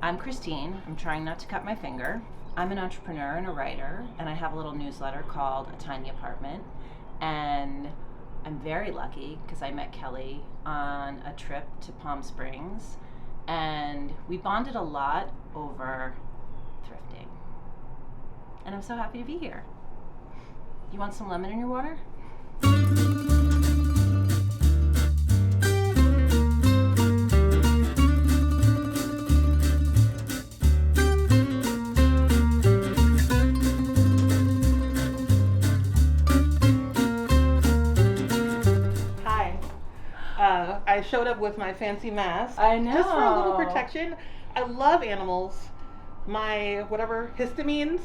I'm Christine. I'm trying not to cut my finger. I'm an entrepreneur and a writer, and I have a little newsletter called A Tiny Apartment. And I'm very lucky because I met Kelly on a trip to Palm Springs, and we bonded a lot over thrifting. And I'm so happy to be here. You want some lemon in your water? I showed up with my fancy mask. I know. Just for a little protection. I love animals. My whatever histamines,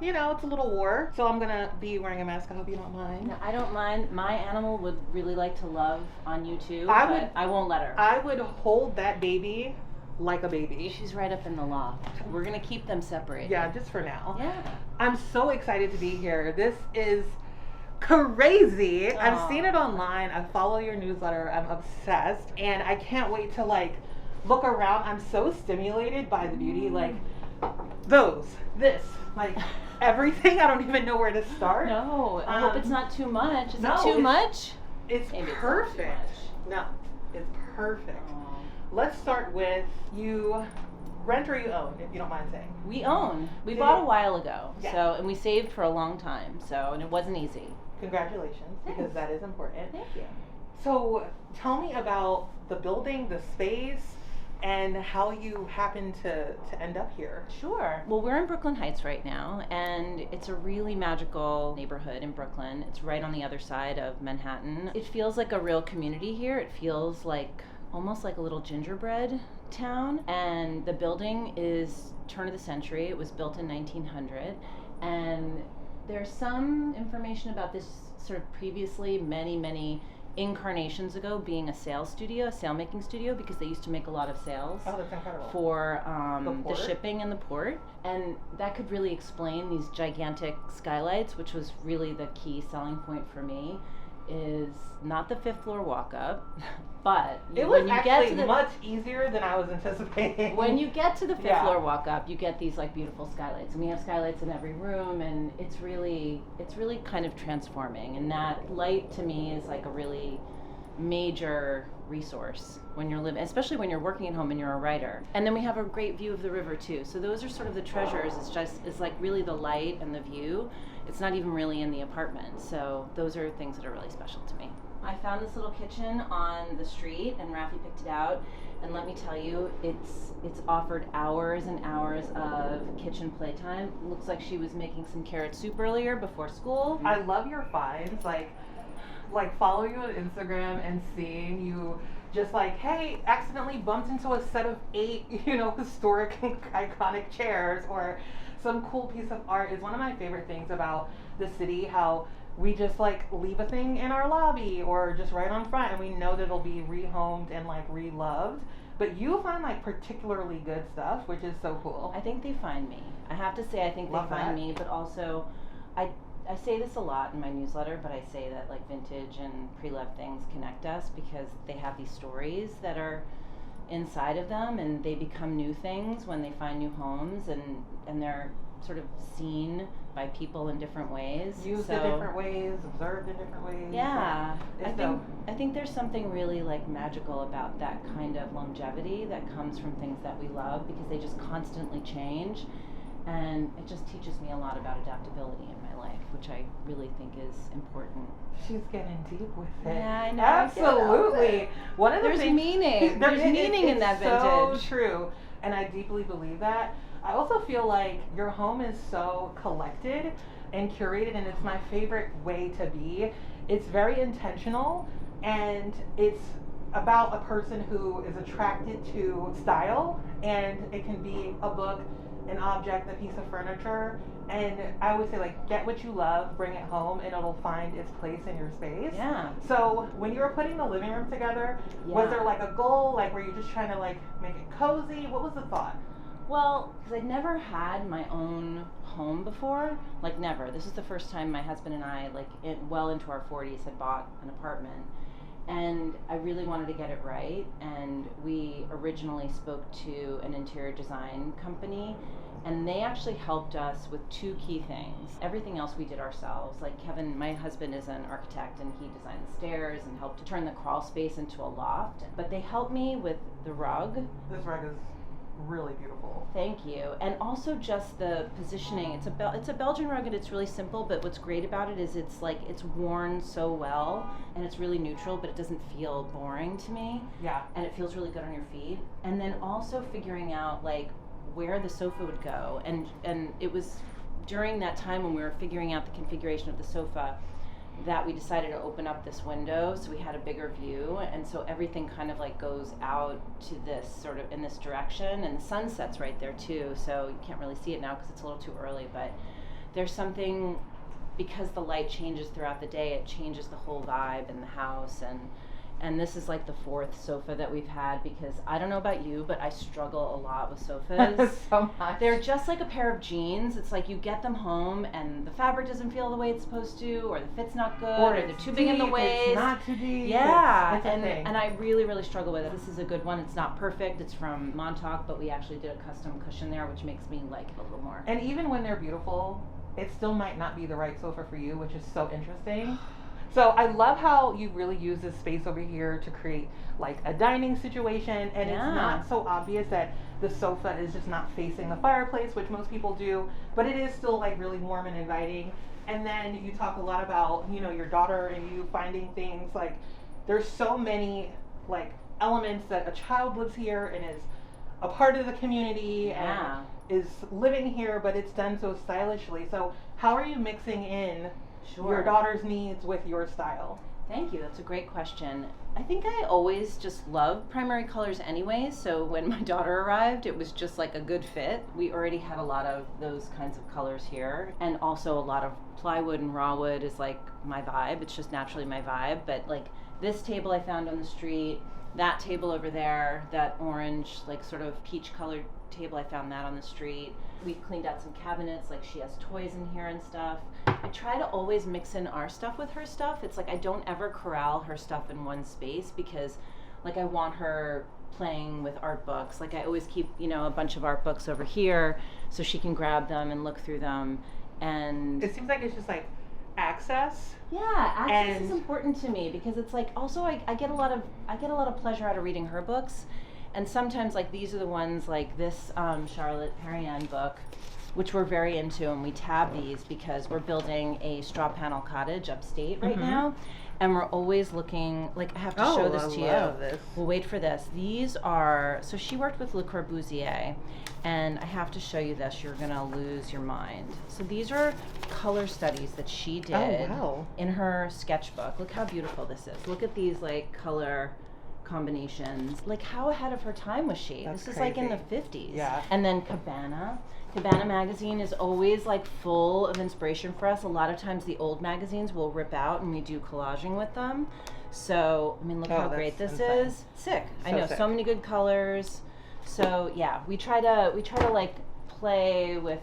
it's a little war. So I'm gonna be wearing a mask. I hope you don't mind. No, I don't mind. My animal would really like to love on you too, but I won't let her. I would hold that baby like a baby. She's right up in the loft. We're gonna keep them separated. Yeah, just for now. Yeah. I'm so excited to be here. This is crazy. Aww. I've seen it online. I follow your newsletter. I'm obsessed, and I can't wait to look around. I'm so stimulated by the beauty, this, everything. I don't even know where to start. No, I hope it's not too much. Is no, it too much? It's Maybe perfect. It's No, it's perfect. Aww. Let's start with you. Rent or you own, if you don't mind saying. We own. We bought a while ago, Yeah. and we saved for a long time. And it wasn't easy. Congratulations, because that is important. Thank you. So tell me about the building, the space, and how you happened to end up here. Sure. Well, we're in Brooklyn Heights right now, and it's a really magical neighborhood in Brooklyn. It's right on the other side of Manhattan. It feels like a real community here. It feels almost like a little gingerbread town, and the building is turn of the century. It was built in 1900, and there's some information about this sort of previously, many incarnations ago, being a sail-making studio, because they used to make a lot of sails. Oh, that's incredible. For the shipping in the port. And that could really explain these gigantic skylights, which was really the key selling point for me, is not the fifth floor walk-up, but it was actually much easier than I was anticipating. When you get to the fifth floor walk-up, you get these beautiful skylights, and we have skylights in every room, and it's really kind of transforming. And that light to me is a really major resource when you're living, especially when you're working at home and you're a writer. And then we have a great view of the river too. So those are sort of the treasures. It's really the light and the view. It's not even really in the apartment. So those are things that are really special to me. I found this little kitchen on the street, and Rafi picked it out. And let me tell you, it's offered hours and hours of kitchen playtime. Looks like she was making some carrot soup earlier before school. I love your finds, follow you on Instagram and seeing you just hey, accidentally bumped into a set of 8, historic iconic chairs or some cool piece of art is one of my favorite things about the city, how we just leave a thing in our lobby or just right on front, and we know that it'll be rehomed and re-loved. But you find particularly good stuff, which is so cool. I think they find me. I have to say, I think they find me, but also I say this a lot in my newsletter, but I say that vintage and pre-loved things connect us because they have these stories that are inside of them, and they become new things when they find new homes, and they're sort of seen by people in different ways. Used in different ways, observed in different ways. Yeah. I think there's something really magical about that kind of longevity that comes from things that we love, because they just constantly change, and it just teaches me a lot about adaptability in my life, which I really think is important. She's getting deep with it. Yeah, I know. Absolutely. One of the There's things, meaning. There's meaning in that vintage. So true, and I deeply believe that. I also feel like your home is so collected and curated, and it's my favorite way to be. It's very intentional, and it's about a person who is attracted to style, and it can be a book, an object, a piece of furniture, and I always say get what you love, bring it home, and it'll find its place in your space. Yeah. So when you were putting the living room together, was there a goal, were you just trying to make it cozy? What was the thought? Well, because I'd never had my own home before, never. This is the first time my husband and I, well into our 40s, had bought an apartment. And I really wanted to get it right, and we originally spoke to an interior design company, and they actually helped us with two key things. Everything else we did ourselves. Like Kevin, my husband, is an architect, and he designed the stairs and helped to turn the crawl space into a loft. But they helped me with the rug. This rug is really beautiful. Thank you. And also just the positioning. It's a Belgian rug, and it's really simple, but what's great about it is it's worn so well, and it's really neutral, but it doesn't feel boring to me. Yeah. And it feels really good on your feet. And then also figuring out like where the sofa would go, and it was during that time when we were figuring out the configuration of the sofa that we decided to open up this window so we had a bigger view, and so everything kind of like goes out to this sort of in this direction, and the sun sets right there too, so you can't really see it now because it's a little too early, but there's something, because the light changes throughout the day, it changes the whole vibe in the house. And this is like the fourth sofa that we've had, because I don't know about you, but I struggle a lot with sofas. So much. They're just like a pair of jeans. It's like you get them home and the fabric doesn't feel the way it's supposed to, or the fit's not good, or they're too big in the waist. It's not too deep. Yeah, it's a thing. and I really, really struggle with it. This is a good one. It's not perfect. It's from Montauk, but we actually did a custom cushion there, which makes me like it a little more. And even when they're beautiful, it still might not be the right sofa for you, which is so interesting. So I love how you really use this space over here to create like a dining situation, and it's not so obvious that the sofa is just not facing the fireplace, which most people do, but it is still like really warm and inviting. And then you talk a lot about, you know, your daughter and you finding things like there's so many like elements that a child lives here and is a part of the community and is living here, but it's done so stylishly. So how are you mixing in your daughter's needs with your style? Thank you. That's a great question. I think I always just loved primary colors anyway, so when my daughter arrived, it was just like a good fit. We already had a lot of those kinds of colors here, and also a lot of plywood and raw wood is like my vibe. It's just naturally my vibe. But like this table I found on the street, that table over there, that orange, like sort of peach colored table, I found that on the street. We've cleaned out some cabinets, like she has toys in here and stuff. I try to always mix in our stuff with her stuff. It's like I don't ever corral her stuff in one space, because like I want her playing with art books. Like I always keep, you know, a bunch of art books over here so she can grab them and look through them. And it seems like it's just like access. Yeah, access is important to me, because it's like also I get a lot of pleasure out of reading her books. And sometimes like these are the ones like this Charlotte Perriand book, which we're very into, and we tab these because we're building a straw panel cottage upstate right now, and we're always looking, like I have to show this to you. This. We'll wait for this. These are, so she worked with Le Corbusier, and I have to show you this. You're gonna lose your mind. So these are color studies that she did in her sketchbook. Look how beautiful this is. Look at these like color combinations. Like how ahead of her time was she? That's this is crazy. like in the 50s. Yeah. And then Cabana magazine is always like full of inspiration for us. A lot of times the old magazines will rip out and we do collaging with them. So I mean, look how great this is. Sick. I know, so many good colors. So yeah, we try to like play with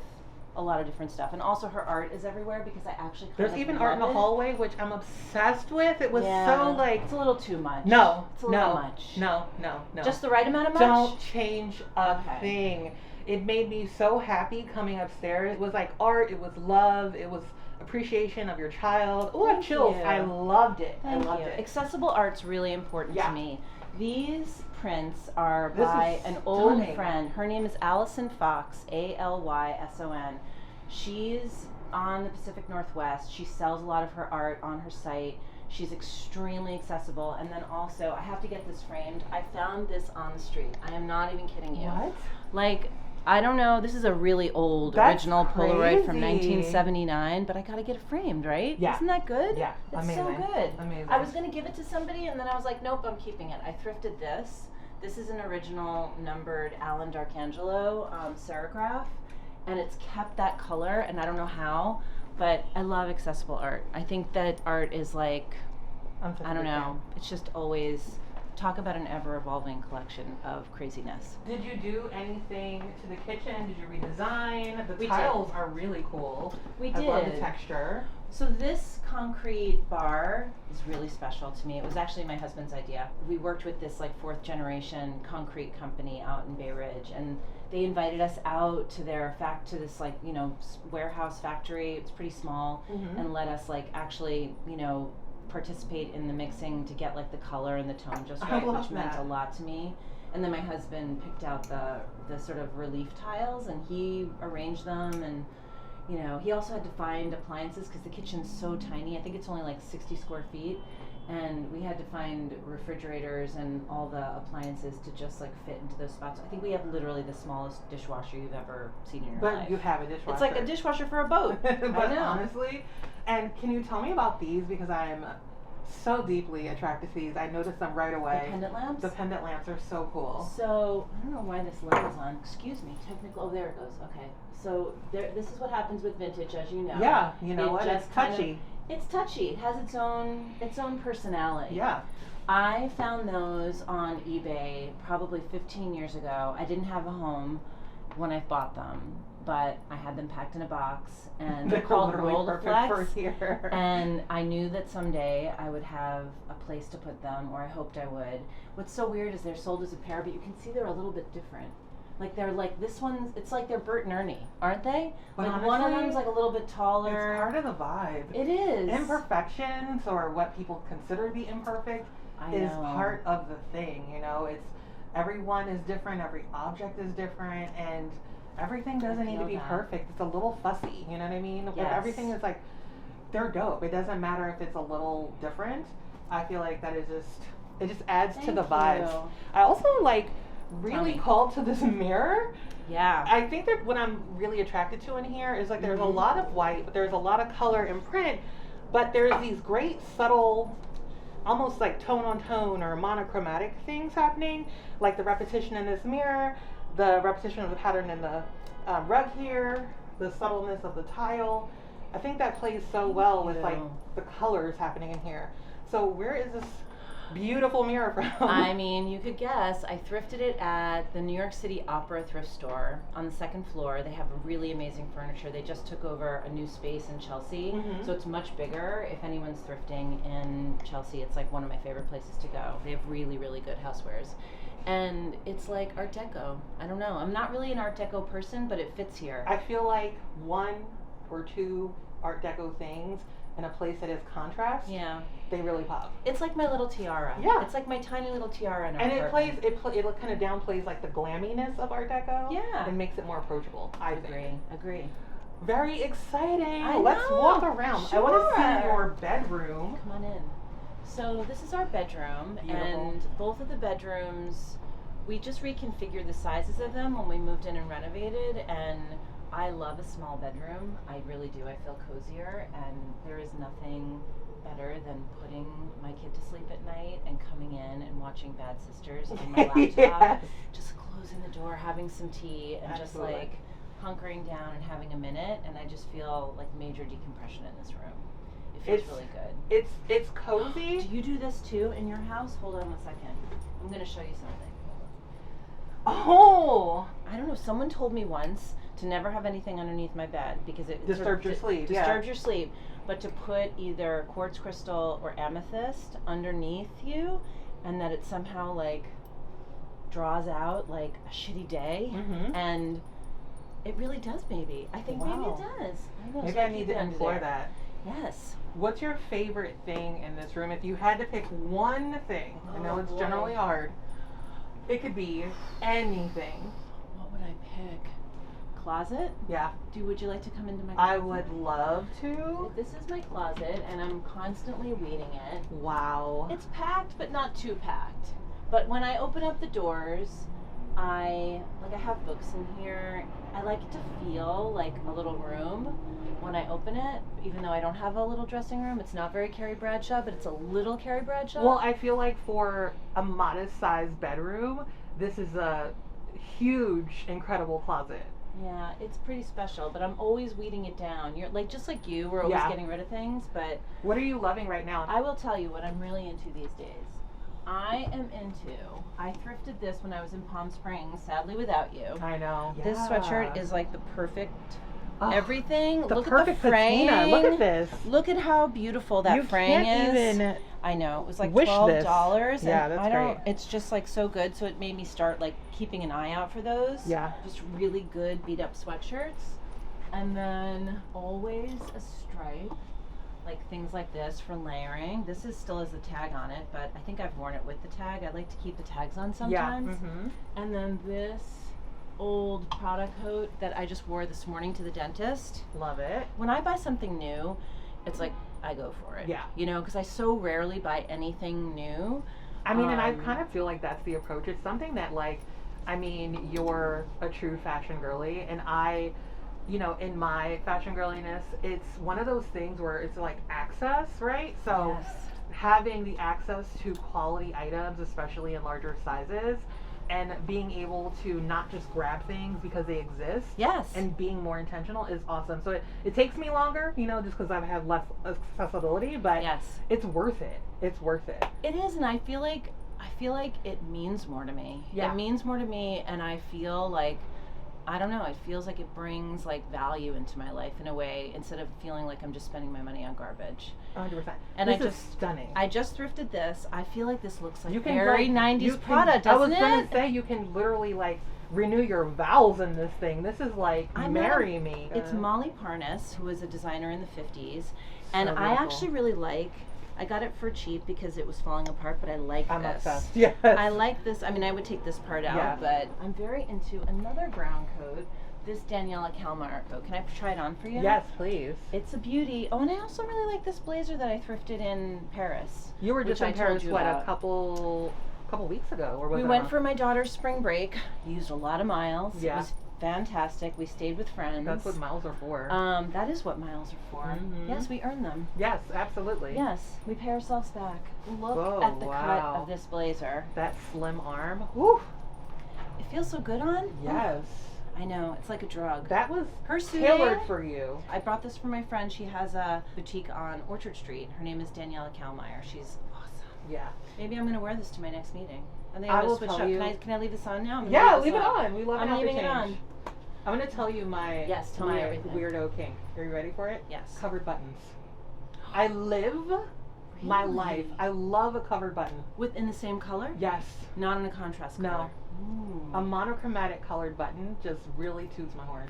a lot of different stuff, and also her art is everywhere, because I actually there's even art in the hallway, which I'm obsessed with. It was so like, it's a little too much. No, it's a little much. No. Just the right amount of much. Don't change a thing. It made me so happy coming upstairs. It was like art. It was love. It was appreciation of your child. Oh, I have chills. I loved it. I loved it. Accessible art's really important to me. These prints are by an old friend. Her name is Allison Fox, Alyson. She's on the Pacific Northwest. She sells a lot of her art on her site. She's extremely accessible. And then also, I have to get this framed. I found this on the street. I am not even kidding you. What? Like, I don't know, this is a really old original Polaroid from 1979, but I gotta get it framed, right? Yeah. Isn't that good? Yeah. It's Amazing. so good. Amazing. I was gonna give it to somebody, and then I was like, nope, I'm keeping it. I thrifted this. This is an original numbered Alan D'Arcangelo serigraph, and it's kept that color, and I don't know how, but I love accessible art. I think that art is like, I don't know, it's just always, talk about an ever-evolving collection of craziness. Did you do anything to the kitchen? Did you redesign? The tiles are really cool. We did. I love the texture. So this concrete bar is really special to me. It was actually my husband's idea. We worked with this like 4th generation concrete company out in Bay Ridge, and they invited us out to their to this like, you know, warehouse factory. It's pretty small, and let us like actually, you know, participate in the mixing to get like the color and the tone just right, which meant a lot to me. And then my husband picked out the sort of relief tiles, and he arranged them, and you know, he also had to find appliances because the kitchen's so tiny. I think it's only like 60 square feet. And we had to find refrigerators and all the appliances to just like fit into those spots. I think we have literally the smallest dishwasher you've ever seen in your life. But you have a dishwasher. It's like a dishwasher for a boat. But I know. Honestly, and can you tell me about these, because I'm so deeply attracted to these. I noticed them right away. The pendant lamps? The pendant lamps are so cool. So, I don't know why this light is on. Excuse me, technical. Oh, there it goes. Okay. So, this is what happens with vintage, as you know. Yeah, you know what? It's touchy. It's touchy. It has its own personality. Yeah. I found those on eBay probably 15 years ago. I didn't have a home when I bought them, but I had them packed in a box, and they're called Rolleiflex. And I knew that someday I would have a place to put them, or I hoped I would. What's so weird is they're sold as a pair, but you can see they're a little bit different. Like they're like this one's, it's like they're Bert and Ernie, aren't they? But like honestly, one of them's like a little bit taller. It's part of the vibe. It is. Imperfections, or what people consider to be imperfect, is part of the thing. You know, it's everyone is different, every object is different, and everything doesn't need to be perfect. It's a little fussy. You know what I mean? Yes. But everything is like, they're dope. It doesn't matter if it's a little different. I feel like that is it just adds to the vibes. I also like really called to this mirror. Yeah. I think that what I'm really attracted to in here is like there's a lot of white, but there's a lot of color and print, but there's these great subtle, almost like tone on tone or monochromatic things happening, like the repetition in this mirror, the repetition of the pattern in the rug here, the subtleness of the tile. I think that plays so well with like the colors happening in here. So where is this beautiful mirror from? I mean, you could guess. I thrifted it at the New York City Opera thrift store on the 2nd floor. They have really amazing furniture. They just took over a new space in Chelsea, so it's much bigger. If anyone's thrifting in Chelsea, it's like one of my favorite places to go. They have really, really good housewares. And it's like Art Deco. I don't know. I'm not really an Art Deco person, but it fits here. I feel like 1 or 2 Art Deco things in a place that is contrast. Yeah. They really pop. It's like my little tiara. Yeah. It's like my tiny little tiara in our And apartment. it kind of downplays like the glamminess of Art Deco. Yeah. And makes it more approachable, I think. Agree. Very exciting. I Let's know. walk around. Sure. I want to see your bedroom. Come on in. So this is our bedroom. Beautiful. And both of the bedrooms, we just reconfigured the sizes of them when we moved in and renovated, and I love a small bedroom. I really do. I feel cozier, and there is nothing better than putting my kid to sleep at night and coming in and watching Bad Sisters on my laptop, Yes. just closing the door, having some tea, and Absolutely. just like hunkering down and having a minute, and I just feel like major decompression in this room. It feels really good. It's cozy. Do you do this too in your house? Hold on a second. I'm going to show you something. Oh! I don't know. Someone told me once to never have anything underneath my bed because it Disturbs your sleep. Disturbs your sleep. But to put either quartz crystal or amethyst underneath you, and that it somehow like draws out like a shitty day, and it really does. Maybe I think maybe it does. I know, Maybe so I need to employ that. Yes. What's your favorite thing in this room? If you had to pick one thing, I know it's generally hard. It could be anything. What would I pick? Closet? Yeah. Would you like to come into my closet? I would love to. This is my closet, and I'm constantly weeding it. Wow. It's packed, but not too packed. But when I open up the doors, I have books in here. I like it to feel like a little room when I open it, even though I don't have a little dressing room. It's not very Carrie Bradshaw, but it's a little Carrie Bradshaw. Well, I feel like for a modest-sized bedroom, this is a huge, incredible closet. Yeah, it's pretty special, but I'm always weeding it down. You're like, just like you, we're always getting rid of things, but what are you loving right now? I will tell you what I'm really into these days. I thrifted this when I was in Palm Springs, sadly without you. I know. This sweatshirt is like the perfect Oh, everything. The Look at perfect the fraying. patina. Look at this. Look at how beautiful that You fraying can't is. even I know, it was like wish this. $12. Yeah, and that's I don't, great. It's just like so good. So it made me start like keeping an eye out for those. Yeah. Just really good beat up sweatshirts. And then always a stripe. Like things like this for layering. This is still has the tag on it, but I think I've worn it with the tag. I like to keep the tags on sometimes. Yeah. Mm-hmm. And then this old Prada coat that I just wore this morning to the dentist. Love it. When I buy something new, it's like I go for it. Yeah. You know, because I so rarely buy anything new. I mean, and I kind of feel like that's the approach. It's something that, like, I mean, you're a true fashion girly, and I, you know, in my fashion girliness, it's one of those things where it's like access, right? So Yes. having the access to quality items, especially in larger sizes, and being able to not just grab things because they exist. Yes. And being more intentional is awesome. So it takes me longer, you know, just because I have less accessibility, but Yes. it's worth it. It's worth it. It is, and I feel like it means more to me. Yeah. It means more to me, and I feel like, I don't know, it feels like it brings like value into my life in a way, instead of feeling like I'm just spending my money on garbage. 100%. And This I is just stunning. I just thrifted this. I feel like this looks like You can very like, 90s you can- Prada, doesn't I was it? gonna say you can literally like renew your vows in this thing. This is like I'm marry me. It's Molly Parnas, who was a designer in the 50s, and So I beautiful. actually really like. I got it for cheap because it was falling apart, but I like I'm this. obsessed. Yes. I like this. I mean, I would take this part out, Yeah. but I'm very into another brown coat. This Daniela Kalmar coat. Can I try it on for you? Yes, please. It's a beauty. Oh, and I also really like this blazer that I thrifted in Paris. You were just which in I told Paris you what about. a couple weeks ago, or was We it a went month? for my daughter's spring break. Used a lot of miles. Yeah. It was fantastic. We stayed with friends. That's what miles are for. That is what miles are for. Mhm. Yes, we earn them. Yes, absolutely. Yes, we pay ourselves back. Look Whoa, at the cut wow. of this blazer. That slim arm. Woo. It feels so good on. Yes. I know, it's like a drug. That was Her tailored suiting. for you. I brought this for my friend. She has a boutique on Orchard Street. Her name is Daniela Kalmeyer. She's awesome. Yeah. Maybe I'm gonna wear this to my next meeting. I think I I'm gonna will switch tell up. you- Can I leave this on now? I'm gonna Yeah, this leave it on. We love I'm an leaving it change. on. I'm gonna tell you my Yes, tell me my everything. weirdo kink. Are you ready for it? Yes. Covered buttons. I live my Really? life. I love a covered button. In the same color? Yes. Not in a contrast No. color. Ooh. A monochromatic colored button just really toots my horn.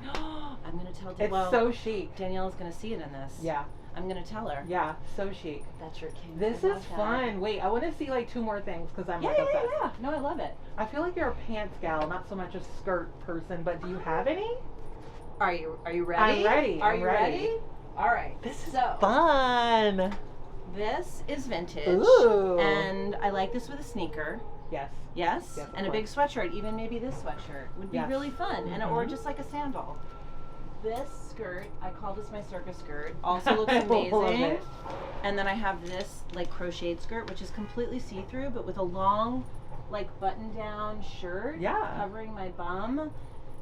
I'm gonna tell. It's well, so chic. Danielle's gonna see it in this. Yeah. I'm gonna tell her. Yeah. So chic. That's your king. This is fun. Wait, I want to see like two more things because I'm Yeah, like yeah, obsessed. yeah. No, I love it. I feel like you're a pants gal, not so much a skirt person. But do you have any? Are you ready? I'm ready. Are I'm you ready. ready? All right. This is so fun. this is vintage, Ooh. and I like this with a sneaker. Yes. Yes, Yes, of and a big sweatshirt. Even maybe this sweatshirt would be Yes. really fun, and or Mhm. just like a sandal. This skirt, I call this my circus skirt. Also looks I love amazing. it. And then I have this like crocheted skirt, which is completely see-through, but with a long, like button-down shirt Yeah. covering my bum.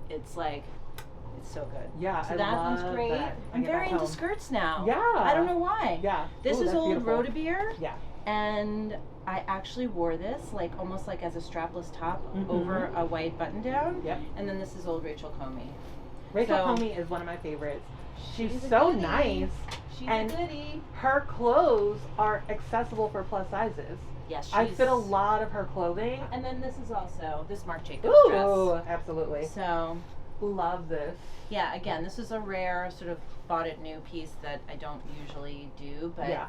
It's like, it's so good. Yeah, So I that love one's great. that. I'm Get very back into home. skirts now. Yeah. I don't know why. Yeah. This Ooh, is that's old beautiful. Rodebeer. Yeah. And I actually wore this like almost like as a strapless top Mhm. over a white button down. Yep. And then this is old Rachel Comey. Rachel So- Comey is one of my favorites. She's a so goodie. nice. She's And- a goodie. Her clothes are accessible for plus sizes. Yes, I she's- fit a lot of her clothing. And then this is also this Marc Jacobs Ooh, absolutely. dress. So Love this. yeah, again, this is a rare sort of bought it new piece that I don't usually do, but Yeah.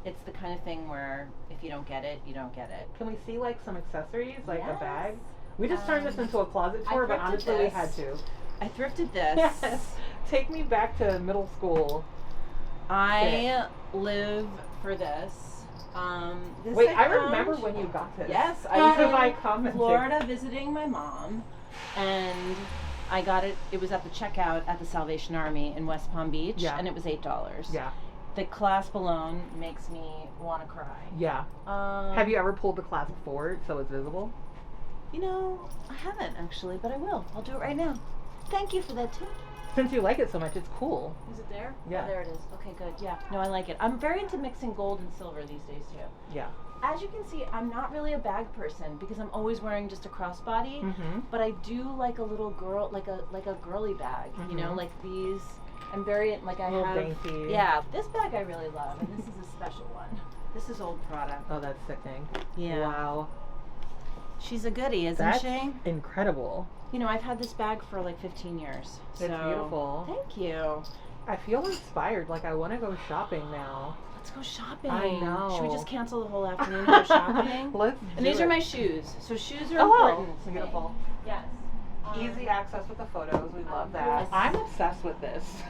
it's the kind of thing where if you don't get it, you don't get it. Can we see like some accessories, like a Yes. bag? We just turned this into a closet I tour, but thrifted honestly, we this. had to. I thrifted this. Yes. Take me back to middle school. I live for this. This Wait, I found- remember when you got this. Yes, I was Because in I commented. Florida visiting my mom, and I got it. It was at the checkout at the Salvation Army in West Palm Beach, Yeah. and it was $8. Yeah. The clasp alone makes me want to cry. Yeah. Have you ever pulled the clasp forward so it's visible? You know, I haven't actually, but I will. I'll do it right now. Thank you for that tip. Since you like it so much, it's cool. Is it there? Yeah. Oh, there it is. Okay, good. Yeah. No, I like it. I'm very into mixing gold and silver these days too. Yeah. As you can see, I'm not really a bag person because I'm always wearing just a crossbody. Mm-hmm. But I do like a little girl, like a girly bag. You know, Mhm. like these I'm very, like, I Little have, dainty. yeah, this bag I really love, and this is a special one. This is old product. Oh, that's sickening. Yeah. Wow. She's a goodie, isn't That's she? incredible. You know, I've had this bag for like 15 years. It's so, beautiful. Thank you. I feel inspired. Like, I want to go shopping now. Let's go shopping. I know. Should we just cancel the whole afternoon and go shopping? Let's And do these it. are my shoes. So shoes are Oh, important to me. beautiful. Yes. Easy access with the photos. We love that. Yes. I'm obsessed with this.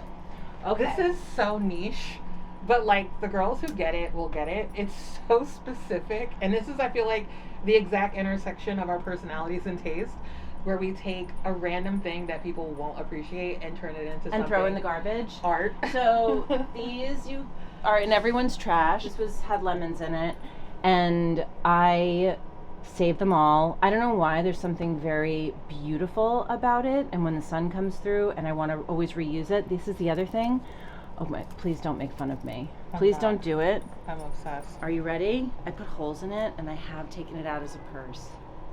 Okay. This is so niche, but like the girls who get it will get it. It's so specific, and this is, I feel like, the exact intersection of our personalities and taste, where we take a random thing that people won't appreciate and turn it into something. And throw in the garbage. Art. So these are in everyone's trash. This had lemons in it, and I saved them all. I don't know why. There's something very beautiful about it, and when the sun comes through, and I want to always reuse it. This is the other thing. Oh my! Please don't make fun of me. Please don't do it. I'm obsessed. Are you ready? I put holes in it, and I have taken it out as a purse.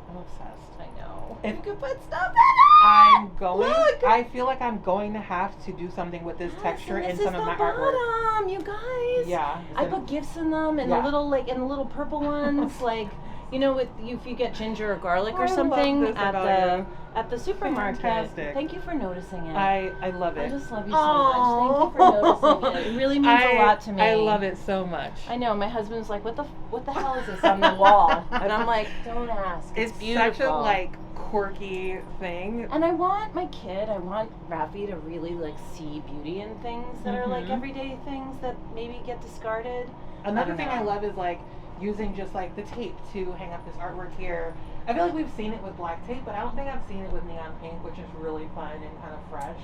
I'm obsessed. I know. If- You could put stuff in it. I'm going. Look! I feel like I'm going to have to do something with this texture and in this some is of the my artwork. bottom, you guys. Yeah. I put gifts in them, and Yeah. the little purple ones, like, you know, with if you get ginger or garlic or I love something this at about the supermarket. Fantastic. Thank you for noticing it. I love it. I just love you so much. Thank you for noticing it. It really means a lot to me. I love it so much. I know. My husband's like, "What the hell is this on the wall?" And I'm like, "Don't ask. It's beautiful." Such a like quirky thing. And I want Raffi to really like see beauty in things that are like Mhm. everyday things that maybe get discarded. Another don't thing know. I love is like using just like the tape to hang up this artwork here. I feel like we've seen it with black tape, but I don't think I've seen it with neon pink, which is really fun and kind of fresh.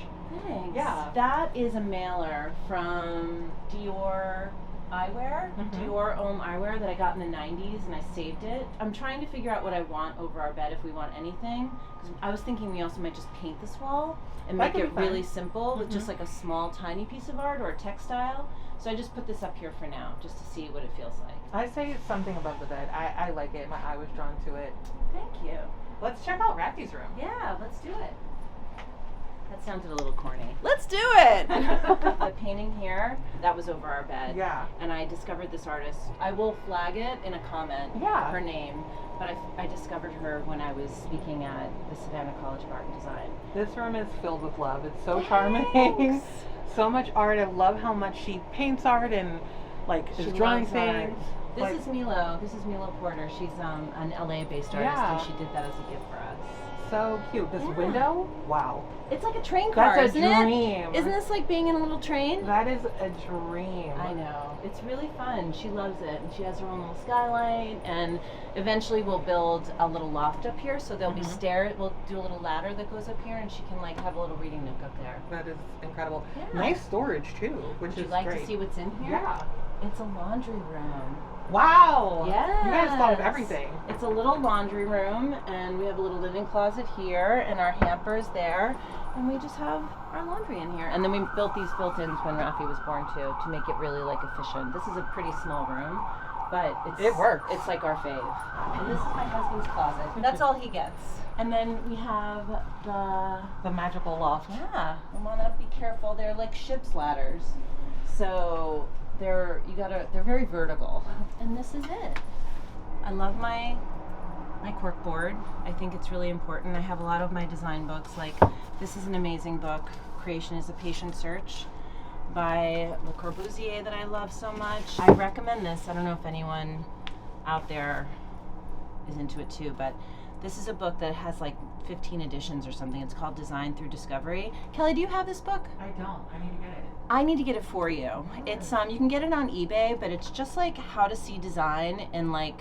Thanks. Yeah. That is a mailer from Dior Eyewear, Dior Homme Eyewear that I got in the 90s, and I saved it. I'm trying to figure out what I want over our bed if we want anything. 'Cause I was thinking we also might just paint this wall and That make could it be fun. really simple with just like a small, tiny piece of art or a textile. So I just put this up here for now, just to see what it feels like. I say it's something above the bed. I like it. My eye was drawn to it. Thank you. Let's check out Raffi's room. Yeah, let's do it. That sounded a little corny. Let's do it! The painting here, that was over our bed. Yeah. And I discovered this artist. I will flag it in a comment, Yeah. her name. But I discovered her when I was speaking at the Savannah College of Art and Design. This room is filled with love. It's so charming. Thanks. So much art. I love how much she paints art and like is She drawing loves art. things. This Like- is Milo. This is Milo Porter. She's an LA-based artist, Yeah. and she did that as a gift for us. So cute. This Yeah. window? Wow. It's like a train car, That's a isn't dream. it? Isn't this like being in a little train? That is a dream. I know. It's really fun. She loves it. And she has her own little skylight. And eventually we'll build a little loft up here. So there'll be stairs. We'll do a little ladder that goes up here. And she can like have a little reading nook up there. That is incredible. Yeah. Nice storage too, which Would you is like great. to see what's in here? Yeah. It's a laundry room. Wow. Yes. You guys thought of everything. It's a little laundry room. And we have a little linen closet here. And our hampers there. And we just have our laundry in here. And then we built these built-ins when Raffi was born too, to make it really like efficient. This is a pretty small room, but It works. It's like our fave. And this is my husband's closet. That's all he gets. And then we have The magical loft. yeah, come on up, be careful. They're like ship's ladders. So they're very vertical. And this is it. I love my cork board. I think it's really important. I have a lot of my design books. Like this is an amazing book, Creation is a Patient Search by Le Corbusier that I love so much. I recommend this. I don't know if anyone out there is into it too, but this is a book that has like 15 editions or something. It's called Design Through Discovery. Kelly, do you have this book? I don't. I need to get it. I need to get it for you. It's you can get it on eBay, but it's just like how to see design and like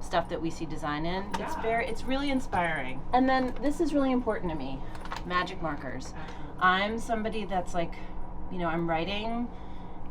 stuff that we see design in. Yeah. It's really inspiring. And then this is really important to me. Magic markers. I'm somebody that's like, you know, I'm writing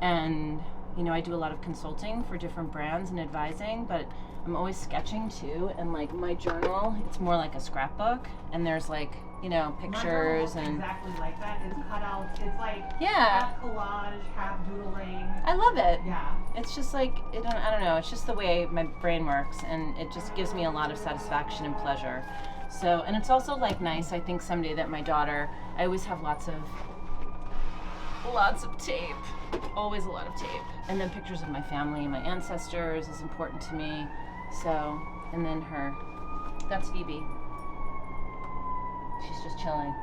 and you know, I do a lot of consulting for different brands and advising, but I'm always sketching too, and like my journal, it's more like a scrapbook, and there's like, you know, pictures and exactly like that. It's cutouts. It's like yeah, half collage, half doodling. I love it. Yeah. It's just like I don't know. It's just the way my brain works, and it just gives me a lot of satisfaction and pleasure. So, and it's also like nice. I think someday that my daughter, I always have lots of Lots of tape. Always a lot of tape. And then pictures of my family, my ancestors is important to me. So, and then her. That's Phoebe. She's just chilling.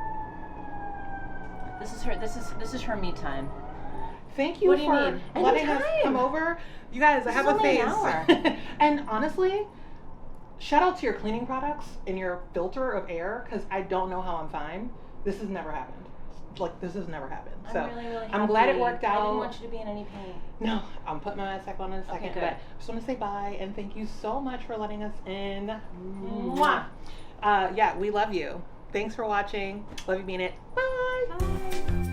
This is her me time. Thank you What do you for need? letting us Anytime. come over. You guys, I This have is a only an phase. hour. And honestly, shout out to your cleaning products and your filter of air, because I don't know how I'm fine. This has never happened. Like, this has never happened. So I'm really, really happy. I'm glad it worked out. I didn't want you to be in any pain. No, I'm putting my mask back on in a second. Okay, good. But I just want to say bye and thank you so much for letting us in. Mwah. Yeah, we love you. Thanks for watching. Love you, being it. Bye. Bye.